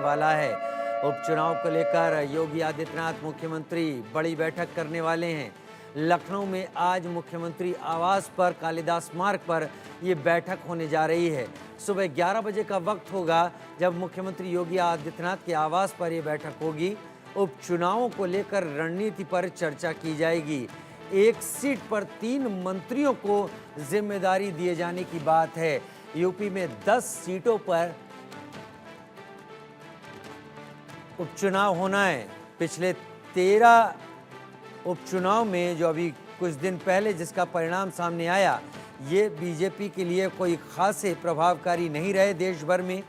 वाला है। उपचुनाव को लेकर योगी आदित्यनाथ मुख्यमंत्री बड़ी बैठक करने वाले हैं। लखनऊ में आज मुख्यमंत्री आवास पर कालिदास मार्ग पर ये बैठक होने जा रही है। सुबह 11 बजे का वक्त होगा जब मुख्यमंत्री योगी आदित्यनाथ के आवास पर ये बैठक होगी। उपचुनावों को लेकर रणनीति पर चर्चा की जाएगी। एक सीट पर 3 मंत्रियों को जिम्मेदारी दिए जाने की बात है। यूपी में 10 सीटों पर उपचुनाव होना है। पिछले 13 उपचुनाव में जो अभी कुछ दिन पहले जिसका परिणाम सामने आया, ये बीजेपी के लिए कोई खासे प्रभावकारी नहीं रहे देश भर में।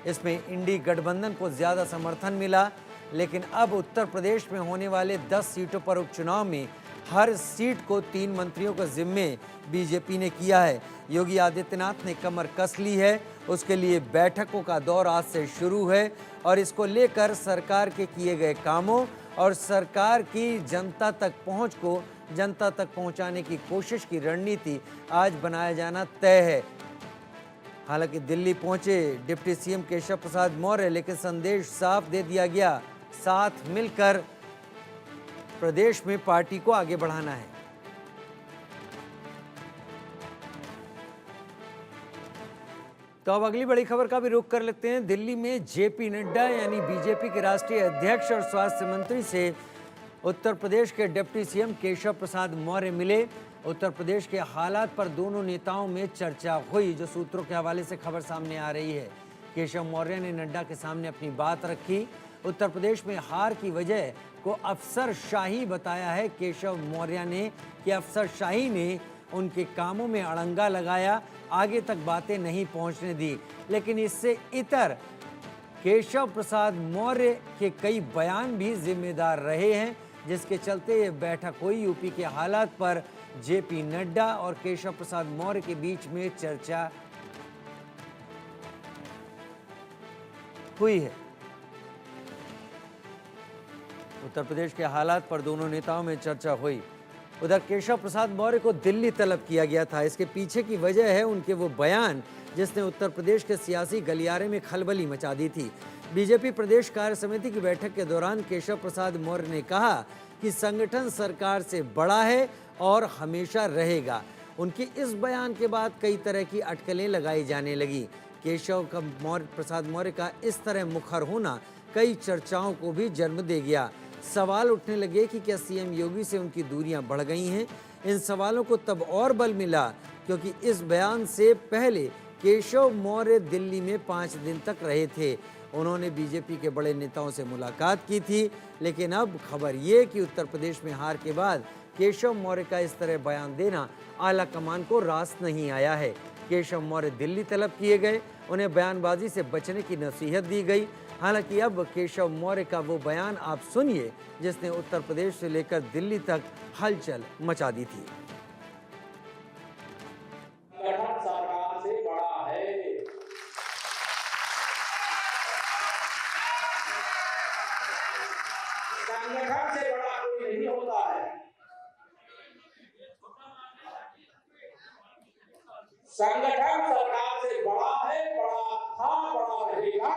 इसमें इंडी गठबंधन को ज़्यादा समर्थन मिला, लेकिन अब उत्तर प्रदेश में होने वाले 10 सीटों पर उपचुनाव में हर सीट को 3 मंत्रियों का जिम्मे बीजेपी ने किया है। योगी आदित्यनाथ ने कमर कस ली है। उसके लिए बैठकों का दौर आज से शुरू है और इसको लेकर सरकार के किए गए कामों और सरकार की जनता तक पहुंच को जनता तक पहुंचाने की कोशिश की रणनीति आज बनाया जाना तय है। हालांकि दिल्ली पहुंचे डिप्टी सीएम केशव प्रसाद मौर्य, लेकिन संदेश साफ दे दिया गया, साथ मिलकर प्रदेश में पार्टी को आगे बढ़ाना है। तो अब अगली बड़ी खबर का भी रुख कर लेते हैं। दिल्ली में जेपी नड्डा यानी बीजेपी के राष्ट्रीय अध्यक्ष और स्वास्थ्य मंत्री से उत्तर प्रदेश के डिप्टी सीएम केशव प्रसाद मौर्य मिले। उत्तर प्रदेश के हालात पर दोनों नेताओं में चर्चा हुई, जो सूत्रों के हवाले से खबर सामने आ रही है। केशव मौर्य ने नड्डा के सामने अपनी बात रखी। उत्तर प्रदेश में हार की वजह को अफसरशाही बताया है केशव मौर्य ने कि अफसरशाही ने उनके कामों में अड़ंगा लगाया, आगे तक बातें नहीं पहुंचने दी। लेकिन इससे इतर केशव प्रसाद मौर्य के कई बयान भी जिम्मेदार रहे हैं, जिसके चलते ये बैठक हुई। यूपी के हालात पर जेपी नड्डा और केशव प्रसाद मौर्य के बीच में चर्चा हुई है। उत्तर प्रदेश के हालात पर दोनों नेताओं में चर्चा हुई। उधर केशव प्रसाद मौर्य को दिल्ली तलब किया गया था। इसके पीछे की वजह है उनके वो बयान जिसने उत्तर प्रदेश के सियासी गलियारे में खलबली मचा दी थी। बीजेपी प्रदेश कार्य समिति की बैठक के दौरान केशव प्रसाद मौर्य ने कहा कि संगठन सरकार से बड़ा है और हमेशा रहेगा। उनके इस बयान के बाद कई तरह की अटकलें लगाई जाने लगी। केशव प्रसाद मौर्य का इस तरह मुखर होना कई चर्चाओं को भी जन्म दे गया। सवाल उठने लगे कि क्या सीएम योगी से उनकी दूरियां बढ़ गई हैं। इन सवालों को तब और बल मिला क्योंकि इस बयान से पहले केशव मौर्य दिल्ली में 5 दिन तक रहे थे। उन्होंने बीजेपी के बड़े नेताओं से मुलाकात की थी, लेकिन अब खबर ये कि उत्तर प्रदेश में हार के बाद केशव मौर्य का इस तरह बयान देना आला कमान को रास नहीं आया है। केशव मौर्य दिल्ली तलब किए गए, उन्हें बयानबाजी से बचने की नसीहत दी गई। हालांकि अब केशव मौर्य का वो बयान आप सुनिए जिसने उत्तर प्रदेश से लेकर दिल्ली तक हलचल मचा दी थी। सरकार से बड़ा है। संगठन से बड़ा कोई नहीं होता है। संगठन सरकार से बड़ा है, बड़ा था, बड़ा रहेगा।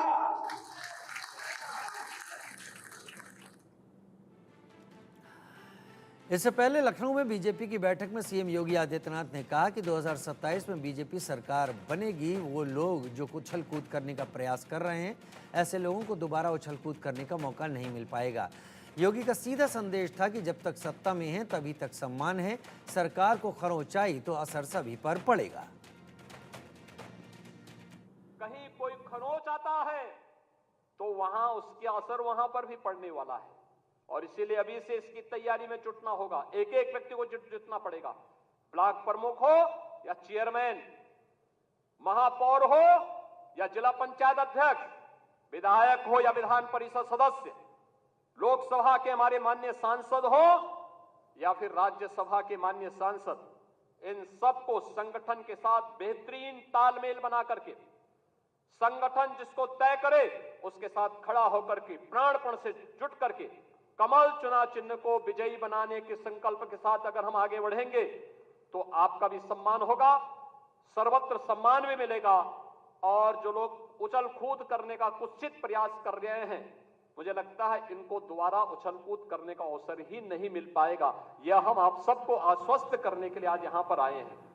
इससे पहले लखनऊ में बीजेपी की बैठक में सीएम योगी आदित्यनाथ ने कहा कि 2027 में बीजेपी सरकार बनेगी। वो लोग जो उछल कूद करने का प्रयास कर रहे हैं, ऐसे लोगों को दोबारा उछल कूद करने का मौका नहीं मिल पाएगा। योगी का सीधा संदेश था कि जब तक सत्ता में है तभी तक सम्मान है, सरकार को खरोंचाई तो असर सभी पर पड़ेगा। कहीं कोई खरोंच आता है तो वहां उसके असर वहां पर भी पड़ने वाला है और इसीलिए अभी से इसकी तैयारी में जुटना होगा। एक एक व्यक्ति को जुटना पड़ेगा। ब्लॉक प्रमुख हो या चेयरमैन, महापौर हो या जिला पंचायत अध्यक्ष, विधायक हो या विधान परिषद सदस्य, लोकसभा के हमारे माननीय सांसद हो या फिर राज्यसभा के माननीय सांसद, इन सबको संगठन के साथ बेहतरीन तालमेल बना करके, संगठन जिसको तय करे उसके साथ खड़ा होकर के प्राणपण से जुट करके कमल चुनाव चिन्ह को विजयी बनाने के संकल्प के साथ अगर हम आगे बढ़ेंगे तो आपका भी सम्मान होगा, सर्वत्र सम्मान भी मिलेगा और जो लोग उछल कूद करने का कुत्सित प्रयास कर रहे हैं, मुझे लगता है इनको दोबारा उछल कूद करने का अवसर ही नहीं मिल पाएगा। यह हम आप सबको आश्वस्त करने के लिए आज यहां पर आए हैं।